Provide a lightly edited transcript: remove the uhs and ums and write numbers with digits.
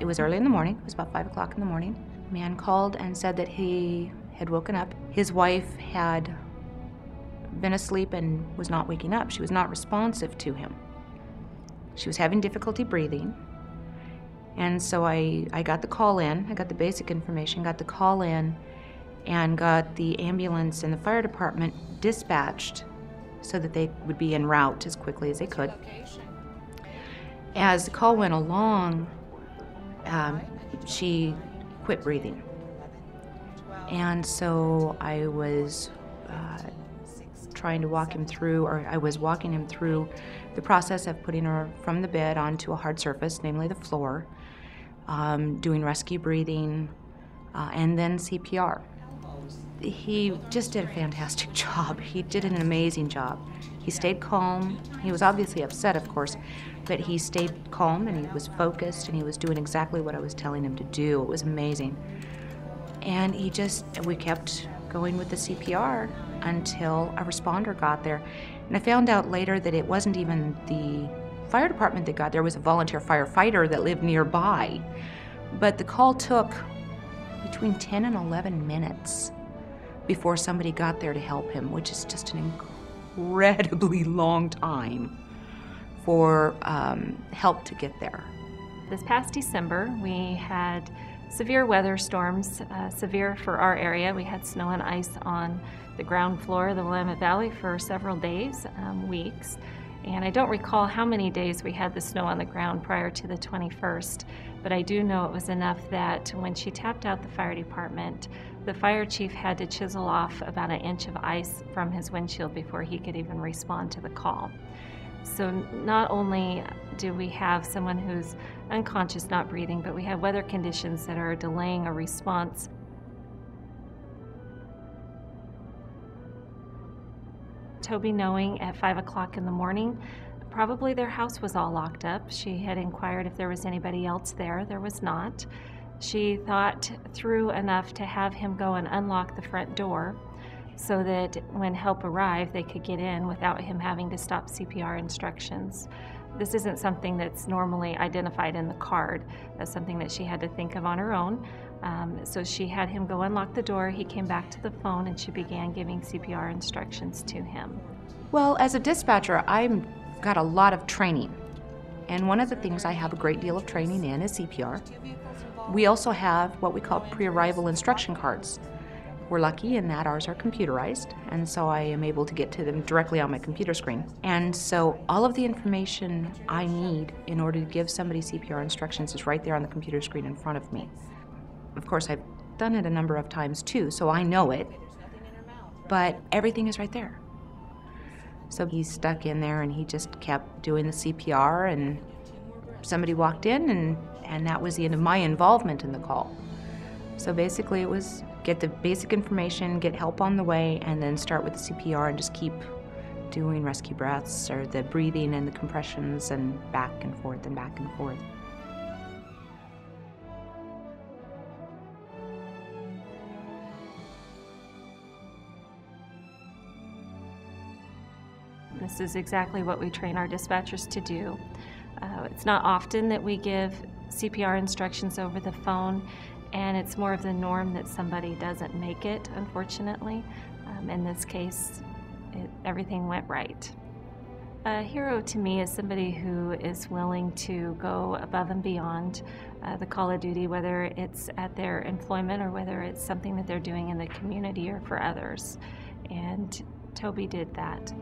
was early in the morning. It was about 5 o'clock in the morning. A man called and said that he had woken up. His wife had been asleep and was not waking up. She was not responsive to him. She was having difficulty breathing. And so I got the call in. I got the basic information, got the call in, and got the ambulance and the fire department dispatched so that they would be en route as quickly as they could. As the call went along, she quit breathing. And so I was trying to walk him through, or I was walking him through the process of putting her from the bed onto a hard surface, namely the floor, doing rescue breathing, and then CPR. He just did a fantastic job. He did an amazing job. He stayed calm. He was obviously upset, of course, but he stayed calm and he was focused and he was doing exactly what I was telling him to do. It was amazing. And we kept going with the CPR until a responder got there. And I found out later that it wasn't even the fire department that got there. It was a volunteer firefighter that lived nearby. But the call took between 10 and 11 minutes before somebody got there to help him, which is just an incredibly long time for help to get there. This past December, we had severe weather storms, severe for our area. We had snow and ice on the ground floor of the Willamette Valley for several days, weeks. And I don't recall how many days we had the snow on the ground prior to the 21st, but I do know it was enough that when she tapped out the fire department, the fire chief had to chisel off about an inch of ice from his windshield before he could even respond to the call. So not only do we have someone who's unconscious, not breathing, but we have weather conditions that are delaying a response. Tobey, knowing at 5 o'clock in the morning, probably their house was all locked up. She had inquired if there was anybody else there. There was not. She thought through enough to have him go and unlock the front door so that when help arrived, they could get in without him having to stop CPR instructions. This isn't something that's normally identified in the card. That's something that she had to think of on her own. So she had him go unlock the door. He came back to the phone and she began giving CPR instructions to him. Well, as a dispatcher, I've got a lot of training. And one of the things I have a great deal of training in is CPR. We also have what we call pre-arrival instruction cards. We're lucky in that ours are computerized, and so I am able to get to them directly on my computer screen. And so all of the information I need in order to give somebody CPR instructions is right there on the computer screen in front of me. Of course, I've done it a number of times too, so I know it, but everything is right there. So he's stuck in there and he just kept doing the CPR, and somebody walked in and that was the end of my involvement in the call. So basically it was get the basic information, get help on the way, and then start with the CPR and just keep doing rescue breaths or the breathing and the compressions and back and forth and back and forth. This is exactly what we train our dispatchers to do. It's not often that we give CPR instructions over the phone, and it's more of the norm that somebody doesn't make it, unfortunately. In this case, everything went right. A hero to me is somebody who is willing to go above and beyond the call of duty, whether it's at their employment or whether it's something that they're doing in the community or for others. And Tobey did that.